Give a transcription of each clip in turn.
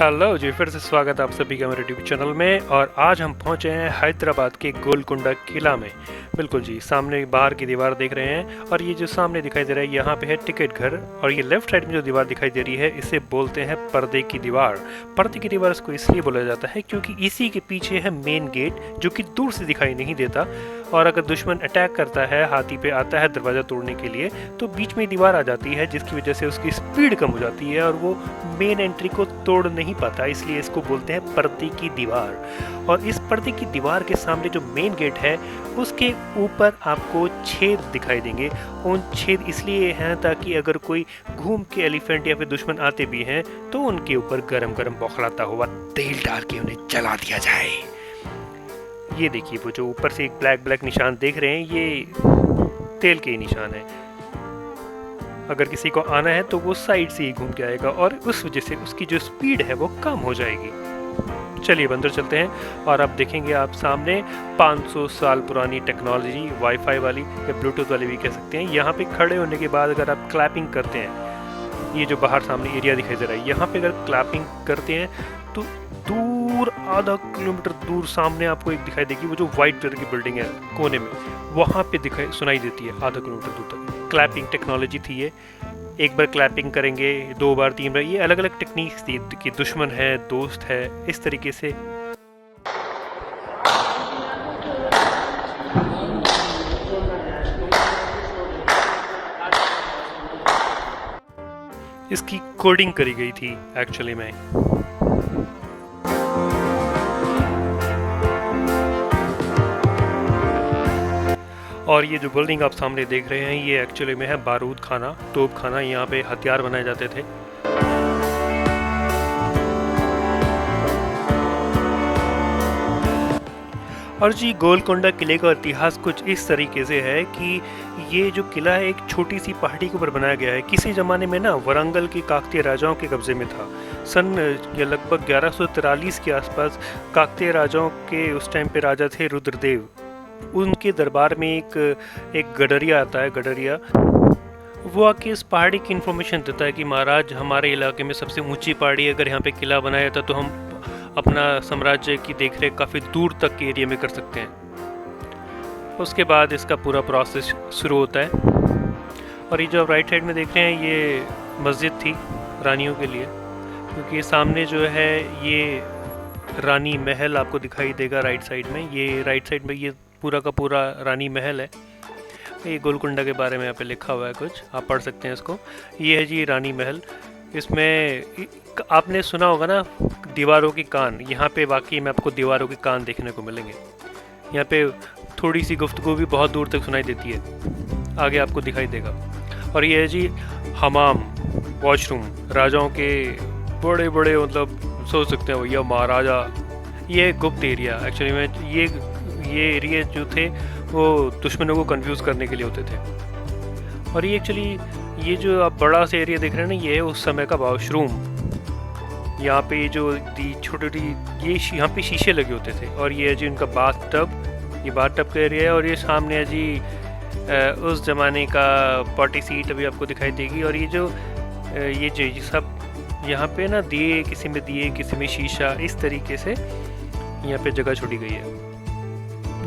Hello जी, फिर से स्वागत है आप सभी का मेरे यूट्यूब चैनल में। और आज हम पहुंचे हैं हैदराबाद के गोलकुंडा किला में। बिल्कुल जी, सामने बाहर की दीवार देख रहे हैं और ये जो सामने दिखाई दे रहा है यहाँ पे है टिकट घर। और ये लेफ्ट साइड में जो दीवार दिखाई दे रही है इसे बोलते हैं पर्दे की दीवार। पर्दे की दीवार इसको इसलिए बोला जाता है क्योंकि इसी के पीछे है मेन गेट, जो कि दूर से दिखाई नहीं देता। और अगर दुश्मन अटैक करता है, हाथी पे आता है दरवाज़ा तोड़ने के लिए, तो बीच में दीवार आ जाती है जिसकी वजह से उसकी स्पीड कम हो जाती है और वो मेन एंट्री को तोड़ नहीं पाता। इसलिए इसको बोलते हैं पर्दे की दीवार। और इस पर्दे की दीवार के सामने जो मेन गेट है उसके ऊपर आपको छेद दिखाई देंगे। उन छेद इसलिए हैं ताकि अगर कोई घूम के एलिफेंट या फिर दुश्मन आते भी हैं तो उनके ऊपर गरम गरम बौखलाता हुआ तेल डाल के उन्हें जला दिया जाए। ये देखिए, वो जो ऊपर से एक ब्लैक ब्लैक निशान देख रहे हैं, ये तेल के निशान है। अगर किसी को आना है तो वो साइड से ही घूम के आएगा और उस वजह से उसकी जो स्पीड है वो कम हो जाएगी। चलिए अंदर चलते हैं और अब देखेंगे आप सामने 500 साल पुरानी टेक्नोलॉजी, वाईफाई वाली या ब्लूटूथ वाली भी कह सकते हैं। यहाँ पे खड़े होने के बाद अगर आप क्लैपिंग करते हैं, ये जो बाहर सामने एरिया दिखाई दे रहा है, यहाँ पे अगर क्लैपिंग करते हैं तो दूर आधा किलोमीटर दूर सामने आपको एक दिखाई देगी, वो जो व्हाइट कलर की बिल्डिंग है कोने में, वहाँ पे दिखाई सुनाई देती है आधा किलोमीटर दूर तक। क्लैपिंग टेक्नोलॉजी थी ये। एक बार क्लैपिंग करेंगे, 2 बार, 3 बार, ये अलग अलग टेक्निक्स थी कि दुश्मन है, दोस्त है, इस तरीके से। इसकी कोडिंग करी गई थी एक्चुअली में। और ये जो बिल्डिंग आप सामने देख रहे हैं ये एक्चुअली में है बारूद खाना, तोप खाना। यहाँ पे हथियार बनाए जाते थे। और जी, गोलकोंडा किले का इतिहास कुछ इस तरीके से है कि ये जो किला है एक छोटी सी पहाड़ी के ऊपर बनाया गया है। किसी ज़माने में ना वरंगल के काकतीय राजाओं के कब्जे में था। सन या लगभग 1143 के आसपास काकतीय राजाओं के उस टाइम पे राजा थे रुद्रदेव। उनके दरबार में एक गडरिया आता है, गडरिया। वो आके इस पहाड़ी की इन्फॉर्मेशन देता है कि महाराज, हमारे इलाके में सबसे ऊंची पहाड़ी है, अगर यहाँ पे किला बनाया था तो हम अपना साम्राज्य की देखरेख काफ़ी दूर तक के एरिया में कर सकते हैं। उसके बाद इसका पूरा प्रोसेस शुरू होता है। और ये जो आप राइट साइड में देख रहे हैं ये मस्जिद थी रानियों के लिए, क्योंकि ये सामने जो है ये रानी महल आपको दिखाई देगा राइट साइड में। ये राइट साइड में ये पूरा का पूरा रानी महल है। ये गोलकुंडा के बारे में यहाँ पे लिखा हुआ है कुछ, आप पढ़ सकते हैं इसको। ये है जी रानी महल। इसमें आपने सुना होगा ना दीवारों की कान, यहाँ पे वाकई में आपको दीवारों के कान देखने को मिलेंगे। यहाँ पे थोड़ी सी गुफ्तगू भी बहुत दूर तक सुनाई देती है, आगे आपको दिखाई देगा। और ये है जी हमाम, वॉशरूम, राजाओं के बड़े बड़े, मतलब सोच सकते हैं भैया महाराजा। ये गुप्त एरिया एक्चुअली में, ये एरिया जो थे वो दुश्मनों को कंफ्यूज करने के लिए होते थे। और ये एक्चुअली ये जो आप बड़ा सा एरिया देख रहे हैं ना, ये है उस समय का वॉशरूम। यहाँ पे जो छोटी ये यहाँ पे शीशे लगे होते थे। और ये है जी उनका बाथ टब, ये बाथ टब का एरिया है। और ये सामने है जी उस ज़माने का पार्टी सीट अभी आपको दिखाई देगी। और ये जो सब यहाँ पे ना दिए, किसी में दिए, किसी में शीशा, इस तरीके से यहाँ पे जगह छोड़ी गई है।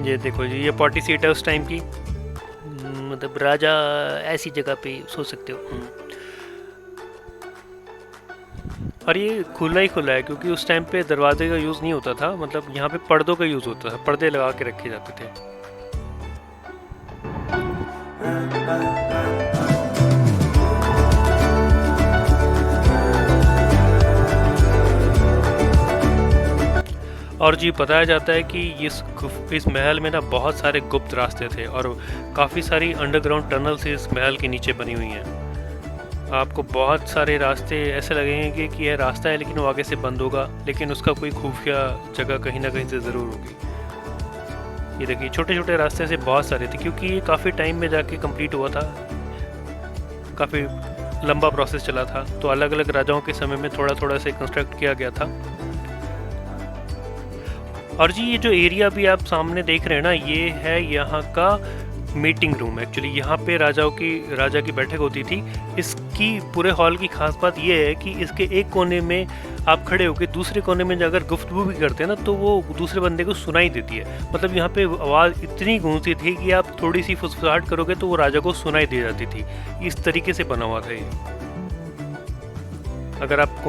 ये देखो जी, ये पार्टी सीट है उस टाइम की, मतलब राजा ऐसी जगह पे सो सकते हो। और ये खुला ही खुला है क्योंकि उस टाइम पे दरवाजे का यूज़ नहीं होता था, मतलब यहाँ पे पर्दों का यूज़ होता था, पर्दे लगा के रखे जाते थे। और जी बताया जाता है कि इस महल में ना बहुत सारे गुप्त रास्ते थे और काफ़ी सारी अंडरग्राउंड टनल से इस महल के नीचे बनी हुई हैं। आपको बहुत सारे रास्ते ऐसे लगेंगे कि यह रास्ता है लेकिन वो आगे से बंद होगा, लेकिन उसका कोई खुफिया जगह कहीं ना कहीं से ज़रूर होगी। ये देखिए, छोटे छोटे रास्ते से बहुत सारे थे क्योंकि ये काफ़ी टाइम में जाके कंप्लीट हुआ था, काफ़ी लंबा प्रोसेस चला था। तो अलग अलग राजाओं के समय में थोड़ा थोड़ा से कंस्ट्रक्ट किया गया था। और जी ये जो एरिया भी आप सामने देख रहे हैं ना, ये है यहाँ का मीटिंग रूम। एक्चुअली यहाँ पे राजा की बैठक होती थी। इसकी पूरे हॉल की खास बात यह है कि इसके एक कोने में आप खड़े होकर दूसरे कोने में अगर गुफ्तगू भी करते हैं ना तो वो दूसरे बंदे को सुनाई देती है। मतलब यहाँ पे आवाज़ इतनी गूंजती थी कि आप थोड़ी सी फुसफुसाहट करोगे तो वो राजा को सुनाई दे जाती थी। इस तरीके से बना हुआ था ये। अगर आप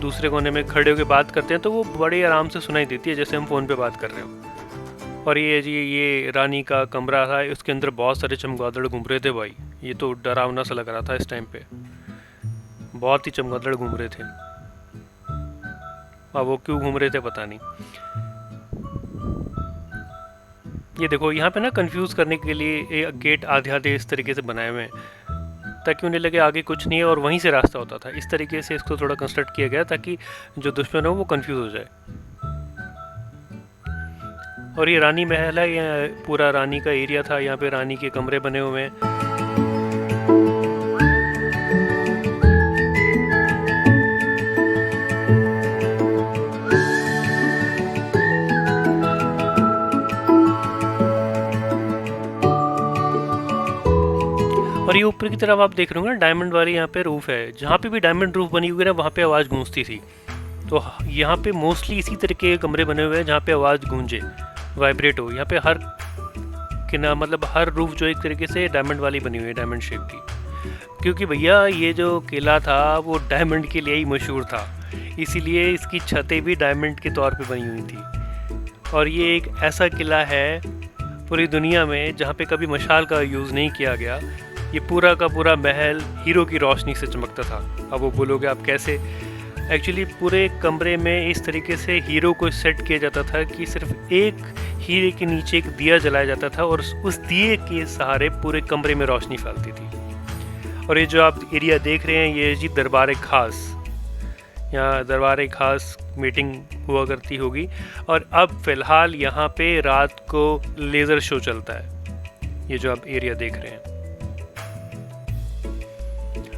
दूसरे कोने में खड़े होकर बात करते हैं तो वो बड़े आराम से सुनाई देती है, जैसे हम फ़ोन पे बात कर रहे हो। और ये रानी का कमरा था, उसके अंदर बहुत सारे चमगादड़ घूम रहे थे भाई। ये तो डरावना सा लग रहा था इस टाइम पे, बहुत ही चमगादड़ घूम रहे थे। अब वो क्यों घूम रहे थे पता नहीं। ये देखो यहाँ पे ना कंफ्यूज करने के लिए एक गेट आधे इस तरीके से बनाए हुए हैं ताकि उन्हें लगे आगे कुछ नहीं है और वहीं से रास्ता होता था। इस तरीके से इसको थोड़ा कंस्ट्रक्ट किया गया ताकि जो दुश्मन हो वो कंफ्यूज हो जाए। और ये रानी महल है, ये पूरा रानी का एरिया था। यहाँ पे रानी के कमरे बने हुए हैं। और ये ऊपर की तरफ आप देख रहे हो ना, डायमंड वाली यहाँ पे रूफ है। जहाँ पे भी डायमंड रूफ बनी हुई है ना वहाँ पे आवाज़ गूंजती थी। तो यहाँ पे मोस्टली इसी तरीके के कमरे बने हुए हैं जहाँ पे आवाज़ गूंजे, वाइब्रेट हो। यहाँ पे मतलब हर रूफ जो एक तरीके से डायमंड वाली बनी हुई है, डायमंड शेप की। क्योंकि भैया ये जो किला था वो डायमंड के लिए ही मशहूर था, इसीलिए इसकी छतें भी डायमंड के तौर पे बनी हुई थी। और ये एक ऐसा किला है पूरी दुनिया में जहाँ पे कभी मशाल का यूज़ नहीं किया गया। ये पूरा का पूरा महल हीरो की रोशनी से चमकता था। अब वो बोलोगे आप कैसे? एक्चुअली पूरे कमरे में इस तरीके से हीरो को सेट किया जाता था कि सिर्फ एक हीरे के नीचे एक दिया जलाया जाता था और उस दिए के सहारे पूरे कमरे में रोशनी फैलती थी। और ये जो आप एरिया देख रहे हैं ये जी दरबार खास, यहाँ दरबार खास मीटिंग हुआ करती होगी। और अब फ़िलहाल यहाँ पे रात को लेज़र शो चलता है, ये जो आप एरिया देख रहे हैं।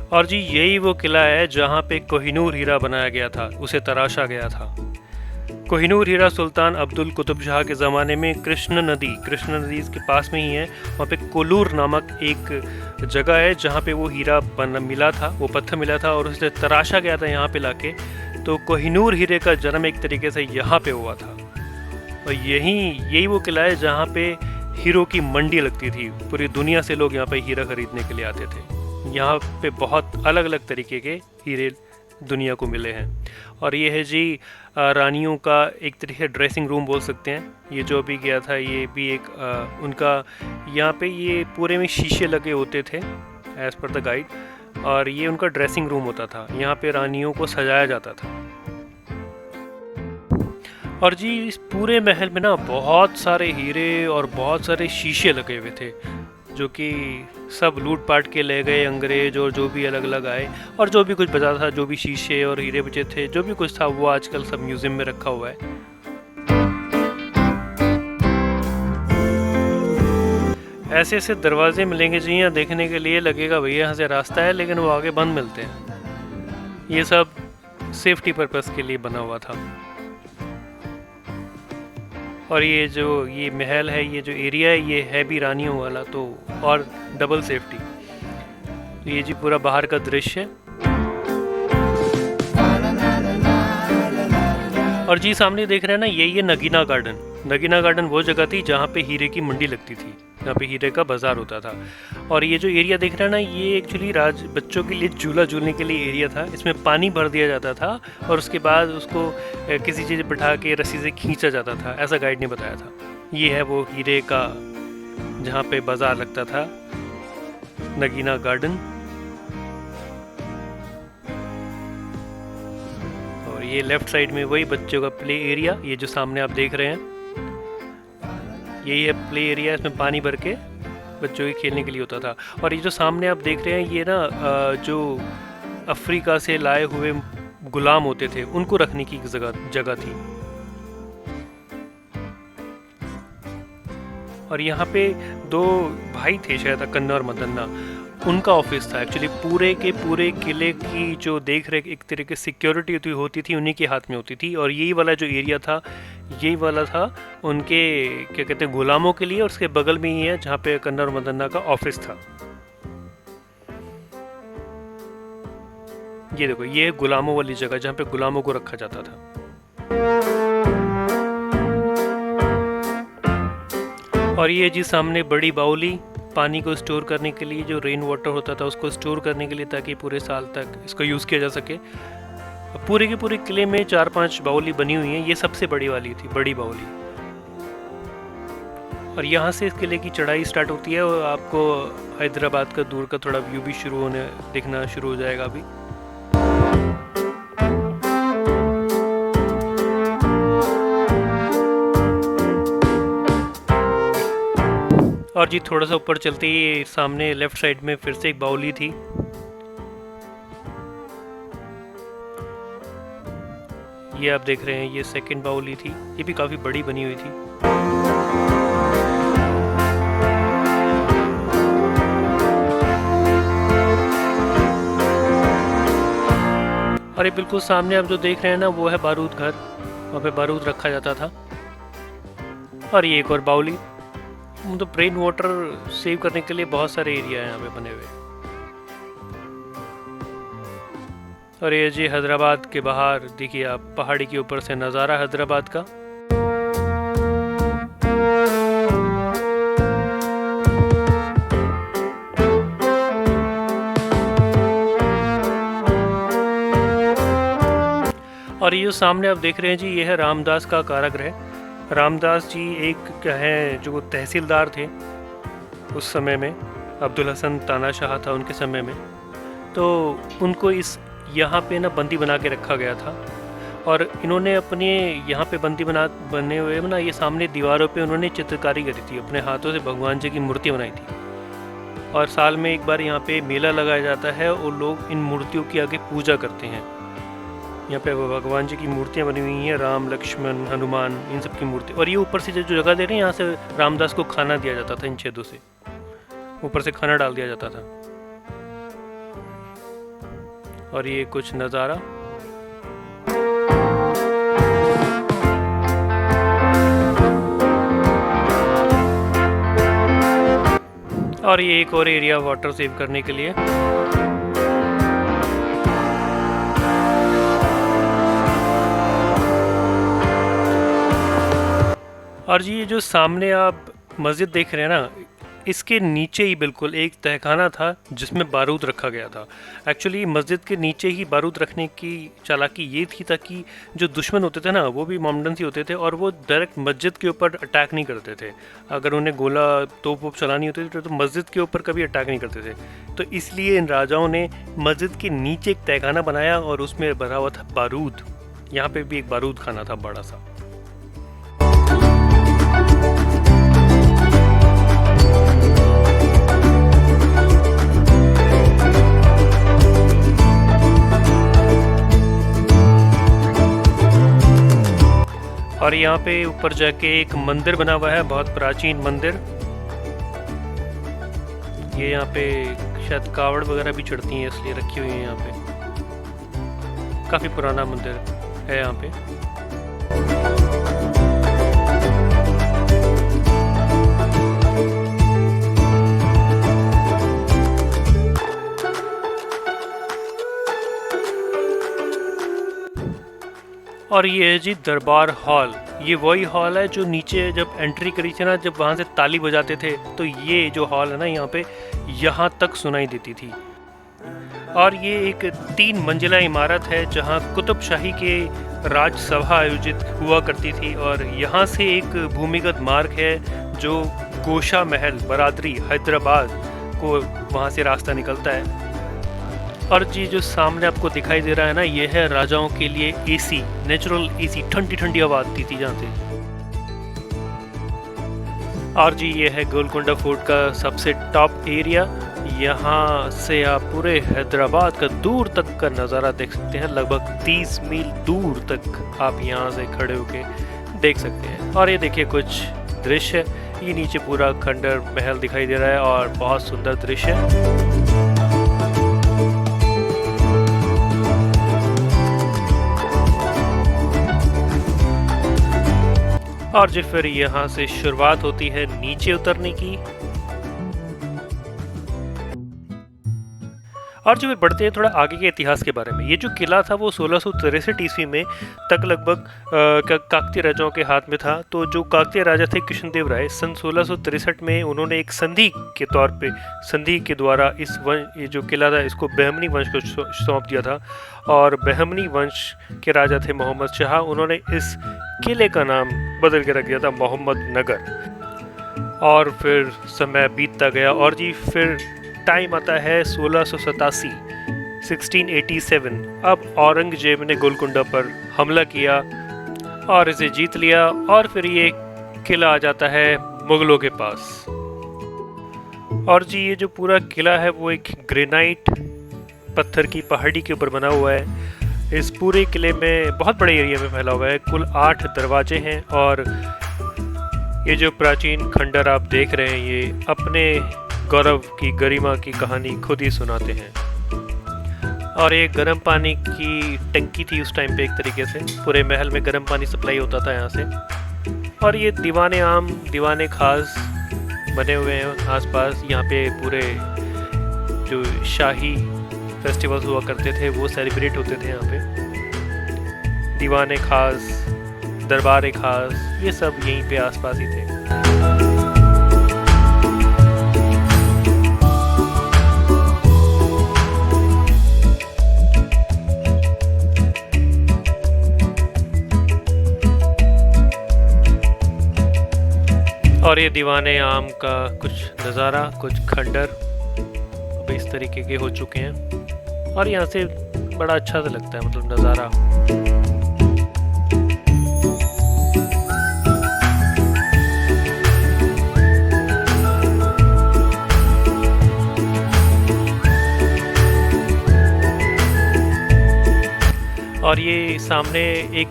और जी यही वो किला है जहाँ पे कोहिनूर हीरा बनाया गया था, उसे तराशा गया था। कोहिनूर हीरा सुल्तान अब्दुल कुतुब शाह के ज़माने में कृष्ण नदी इसके पास में ही है। वहाँ पे कोलूर नामक एक जगह है जहाँ पे वो हीरा मिला था, वो पत्थर मिला था और उसे तराशा गया था यहाँ पे लाके। तो कोहिनूर हीरे का जन्म एक तरीके से यहाँ पे हुआ था। और यही वो किला है जहाँ पे हीरो की मंडी लगती थी। पूरी दुनिया से लोग यहाँ पे हीरा खरीदने के लिए आते थे। यहाँ पे बहुत अलग अलग तरीके के हीरे दुनिया को मिले हैं। और ये है जी रानियों का एक तरीके से ड्रेसिंग रूम बोल सकते हैं। ये जो भी गया था ये भी एक उनका, यहाँ पे ये पूरे में शीशे लगे होते थे एज़ पर द गाइड। और ये उनका ड्रेसिंग रूम होता था, यहाँ पे रानियों को सजाया जाता था। और जी इस पूरे महल में ना बहुत सारे हीरे और बहुत सारे शीशे लगे हुए थे जो कि सब लूट पाट के ले गए अंग्रेज और जो भी अलग अलग आए। और जो भी कुछ बचा था, जो भी शीशे और हीरे बचे थे, जो भी कुछ था वो आजकल सब म्यूजियम में रखा हुआ है। ऐसे ऐसे दरवाजे मिलेंगे जी यहाँ देखने के लिए, लगेगा भैया यहाँ से रास्ता है, लेकिन वो आगे बंद मिलते हैं। ये सब सेफ्टी पर्पस के लिए बना हुआ था। और ये महल है, ये जो एरिया है ये है भी रानियों वाला, तो और डबल सेफ्टी। तो ये जी पूरा बाहर का दृश्य है। और जी सामने देख रहे हैं ना, ये नगीना गार्डन। नगीना गार्डन वो जगह थी जहाँ पे हीरे की मंडी लगती थी, जहाँ पे हीरे का बाजार होता था। और ये जो एरिया देख रहे हैं ना, ये एक्चुअली बच्चों के लिए झूला झूलने के लिए एरिया था। इसमें पानी भर दिया जाता था और उसके बाद उसको किसी चीज़ बिठा के रस्सी से खींचा जाता था, ऐसा गाइड ने बताया था। ये है वो हीरे का जहाँ पे बाजार लगता था, नगीना गार्डन। और ये लेफ्ट साइड में वही बच्चों का प्ले एरिया, ये जो सामने आप देख रहे हैं यही है प्ले एरिया। इसमें पानी भर के बच्चों के खेलने के लिए होता था। और ये जो सामने आप देख रहे हैं ये ना जो अफ्रीका से लाए हुए गुलाम होते थे उनको रखने की जगह थी। और यहाँ पे दो भाई थे शायद, अकन्ना और मदन्ना। उनका ऑफिस था। एक्चुअली पूरे के पूरे किले की जो देख रेख, एक तरीके से सिक्योरिटी होती थी, उन्हीं के हाथ में होती थी। और यही वाला जो एरिया था, यही वाला था उनके क्या कहते हैं गुलामों के लिए, और उसके बगल में ही है जहाँ पे कन्ना और मदन्ना का ऑफिस था। ये देखो, ये है गुलामों वाली जगह जहाँ पे गुलामों को रखा जाता था। और ये जी सामने बड़ी बाउली, पानी को स्टोर करने के लिए, जो रेन वाटर होता था उसको स्टोर करने के लिए, ताकि पूरे साल तक इसको यूज़ किया जा सके। पूरे के पूरे किले में 4-5 बाउली बनी हुई हैं। ये सबसे बड़ी वाली थी, बड़ी बाउली। और यहाँ से इस किले की चढ़ाई स्टार्ट होती है, और आपको हैदराबाद का दूर का थोड़ा व्यू भी दिखना शुरू हो जाएगा अभी। और जी थोड़ा सा ऊपर चलते ही सामने लेफ्ट साइड में फिर से एक बाउली थी। ये आप देख रहे हैं, ये सेकंड बाउली थी। ये भी काफ़ी बड़ी बनी हुई थी। और ये बिल्कुल सामने आप जो देख रहे हैं ना, वो है बारूद घर। वहाँ पे बारूद रखा जाता था। और ये एक और बाउली। मतलब रेन वाटर सेव करने के लिए बहुत सारे एरिया हैं यहाँ पे बने हुए। और ये जी हैदराबाद के बाहर देखिए आप, पहाड़ी के ऊपर से नज़ारा हैदराबाद का। और ये जो सामने आप देख रहे हैं जी, ये है रामदास का कारागृह। रामदास जी एक क्या है, जो तहसीलदार थे उस समय में, अब्दुल हसन तानाशाह था उनके समय में। तो उनको इस यहाँ पे ना बंदी बना के रखा गया था। और इन्होंने अपने यहाँ पे बने हुए ना, ये सामने दीवारों पे उन्होंने चित्रकारी करी थी, अपने हाथों से भगवान जी की मूर्ति बनाई थी। और साल में एक बार यहाँ पे मेला लगाया जाता है, और लोग इन मूर्तियों की आगे पूजा करते हैं। यहाँ पे भगवान जी की मूर्तियाँ बनी हुई हैं, राम, लक्ष्मण, हनुमान, इन सब की मूर्ति। और ये ऊपर से जो जगह दे रहे हैं, यहाँ से रामदास को खाना दिया जाता था। इन छेदों से ऊपर से खाना डाल दिया जाता था। और ये कुछ नज़ारा। और ये एक और एरिया वाटर सेव करने के लिए। और जी ये जो सामने आप मस्जिद देख रहे हैं ना, इसके नीचे ही बिल्कुल एक तहखाना था जिसमें बारूद रखा गया था। एक्चुअली मस्जिद के नीचे ही बारूद रखने की चालाकी ये थी ताकि जो दुश्मन होते थे ना, वो भी मोमडन ही होते थे, और वो डायरेक्ट मस्जिद के ऊपर अटैक नहीं करते थे। अगर उन्हें गोला तोप वोप चलानी होती थी तो मस्जिद के ऊपर कभी अटैक नहीं करते थे। तो इसलिए इन राजाओं ने मस्जिद के नीचे एक तहखाना बनाया, और उसमें भरा हुआ था बारूद। यहाँ पर भी एक बारूद खाना था बड़ा सा। और यहाँ पे ऊपर जाके एक मंदिर बना हुआ है, बहुत प्राचीन मंदिर। ये यहाँ पे शायद कावड़ वगैरह भी चढ़ती हैं, इसलिए रखी हुई है यहाँ पे। काफ़ी पुराना मंदिर है यहाँ पे। और ये है जी दरबार हॉल। ये वही हॉल है जो नीचे जब एंट्री करी थी ना, जब वहाँ से ताली बजाते थे, तो ये जो हॉल है ना यहाँ पे, यहाँ तक सुनाई देती थी। और ये एक 3 मंजिला इमारत है जहाँ कुतुब शाही के राजसभा आयोजित हुआ करती थी। और यहाँ से एक भूमिगत मार्ग है जो गोशा महल, बरादरी, हैदराबाद को वहाँ से रास्ता निकलता है। और जी जो सामने आपको दिखाई दे रहा है ना, ये है राजाओं के लिए एसी, नेचुरल एसी, ठंडी ठंडी हवा आती थी जहाँ से। और जी ये है गोलकोंडा फोर्ट का सबसे टॉप एरिया। यहाँ से आप पूरे हैदराबाद का दूर तक का नज़ारा देख सकते हैं। लगभग 30 मील दूर तक आप यहाँ से खड़े होके देख सकते हैं। और ये देखिए कुछ दृश्य, ये नीचे पूरा खंडर महल दिखाई दे रहा है और बहुत सुंदर दृश्य है। और जी फिर यहाँ से शुरुआत होती है नीचे उतरने की। और जो फिर बढ़ते हैं थोड़ा आगे के इतिहास के बारे में। ये जो किला था वो 1663 ईस्वी में तक लगभग काकतीय राजाओं के हाथ में था। तो जो काकतीय राजा थे कृष्णदेव राय, सन 1663 में उन्होंने एक संधि के तौर पे, संधि के द्वारा ये जो किला था इसको बहमनी वंश को सौंप दिया था। और बहमनी वंश के राजा थे मोहम्मद शाह, उन्होंने इस किले का नाम बदल के रख दिया था मोहम्मद नगर। और फिर समय बीतता गया और जी फिर टाइम आता है 1687, 1687। अब औरंगजेब ने गोलकुंडा पर हमला किया और इसे जीत लिया और फिर ये किला आ जाता है मुगलों के पास। और जी ये जो पूरा किला है वो एक ग्रेनाइट पत्थर की पहाड़ी के ऊपर बना हुआ है। इस पूरे किले में बहुत बड़े एरिया में फैला हुआ है, कुल 8 दरवाजे हैं। और ये जो प्राचीन खंडर आप देख रहे हैं ये अपने गौरव की गरिमा की कहानी खुद ही सुनाते हैं। और ये गर्म पानी की टंकी थी उस टाइम पे, एक तरीके से पूरे महल में गर्म पानी सप्लाई होता था यहाँ से। और ये दीवाने आम, दीवाने खास बने हुए हैं आसपास। यहाँ पे पूरे जो शाही फेस्टिवल्स हुआ करते थे वो सेलिब्रेट होते थे यहाँ पे। दीवाने खास, दरबार खास, ये सब यहीं पे आसपास ही थे। और ये दीवाने आम का कुछ नज़ारा, कुछ खंडर अब इस तरीके के हो चुके हैं और यहाँ से बड़ा अच्छा सा लगता है, मतलब नज़ारा। और ये सामने एक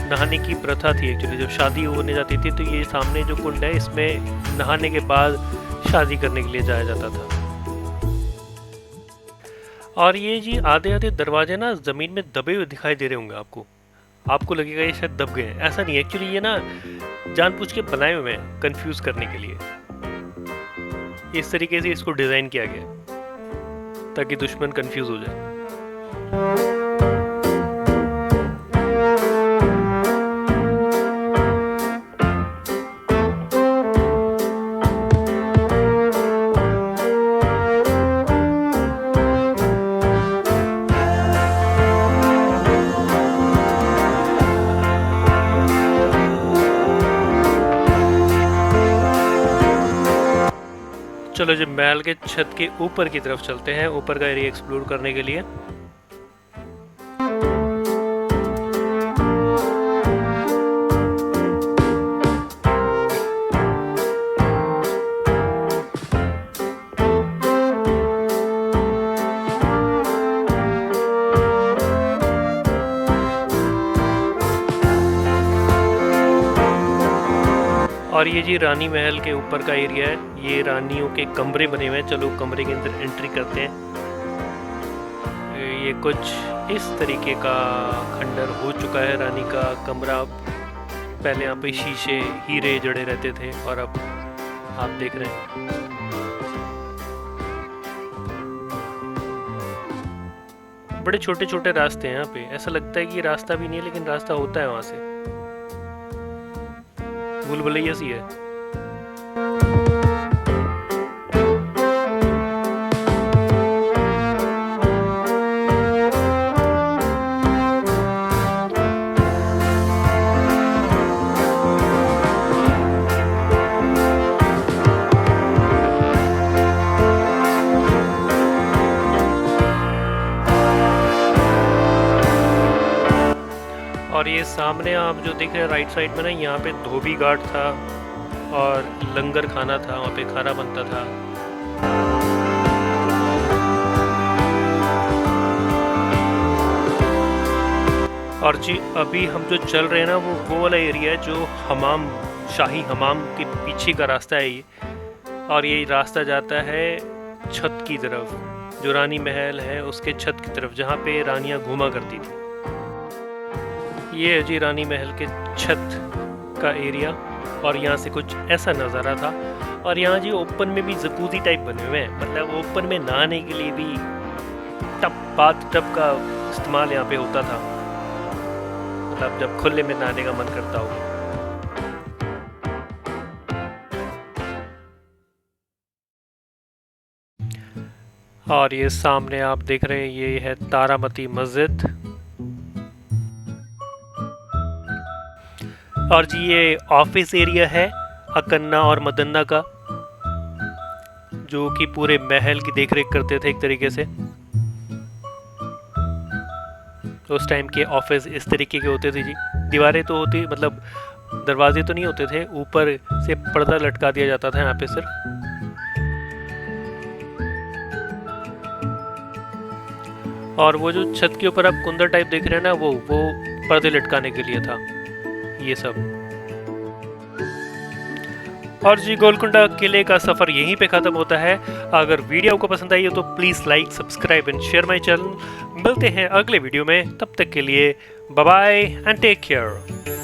नहाने की प्रथा थी एक्चुअली, जब शादी होने जाती थी तो ये सामने जो कुंड है इसमें नहाने के बाद शादी करने के लिए जाया जाता था। और ये जी आधे आधे दरवाजे ना जमीन में दबे हुए दिखाई दे रहे होंगे आपको लगेगा ये शायद दब गए हैं। ऐसा नहीं है, एक्चुअली ये ना जानबूझ के बनाए हुए हैं कंफ्यूज करने के लिए। इस तरीके से इसको डिजाइन किया गया ताकि दुश्मन कंफ्यूज हो जाए। चलो जब महल के छत के ऊपर की तरफ चलते हैं, ऊपर का एरिया एक्सप्लोर करने के लिए। और ये जी रानी महल के ऊपर का एरिया है, ये रानियों के कमरे बने हुए हैं। चलो कमरे के अंदर एंट्री करते हैं। ये कुछ इस तरीके का खंडर हो चुका है रानी का कमरा। पहले यहाँ पे शीशे हीरे जड़े रहते थे और अब आप देख रहे हैं बड़े छोटे छोटे रास्ते हैं यहाँ पे। ऐसा लगता है कि रास्ता भी नहीं है लेकिन रास्ता होता है वहां से, भूल भुलैया सी है। और ये सामने आप जो देख रहे हैं राइट साइड में ना, यहाँ पे धोबी घाट था और लंगर खाना था, वहाँ पे खाना बनता था। और जी अभी हम जो चल रहे हैं ना वो वाला एरिया है जो हमाम, शाही हमाम के पीछे का रास्ता है ये। और ये रास्ता जाता है छत की तरफ, जो रानी महल है उसके छत की तरफ, जहाँ पे रानियाँ घूमा करती थी। ये है जी रानी महल के छत का एरिया और यहाँ से कुछ ऐसा नज़ारा था। और यहाँ जी ओपन में भी जकूजी टाइप बने हुए हैं, मतलब ओपन में नहाने के लिए भी बाथ टब का इस्तेमाल यहाँ पे होता था, मतलब जब खुले में नहाने का मन करता हो। और ये सामने आप देख रहे हैं ये है तारामती मस्जिद। और जी ये ऑफिस एरिया है अकन्ना और मदन्ना का, जो कि पूरे महल की देखरेख करते थे एक तरीके से। उस टाइम के ऑफिस इस तरीके के होते थे जी, दीवारें तो होती, मतलब दरवाजे तो नहीं होते थे, ऊपर से पर्दा लटका दिया जाता था यहाँ पे सिर्फ। और वो जो छत के ऊपर आप कुंदर टाइप देख रहे हैं ना, वो पर्दे लटकाने के लिए था ये सब। और जी गोलकुंडा किले का सफ़र यहीं पे ख़त्म होता है। अगर वीडियो आपको पसंद आई हो तो please like, subscribe and share my channel. मिलते हैं अगले वीडियो में, तब तक के लिए bye bye and take care.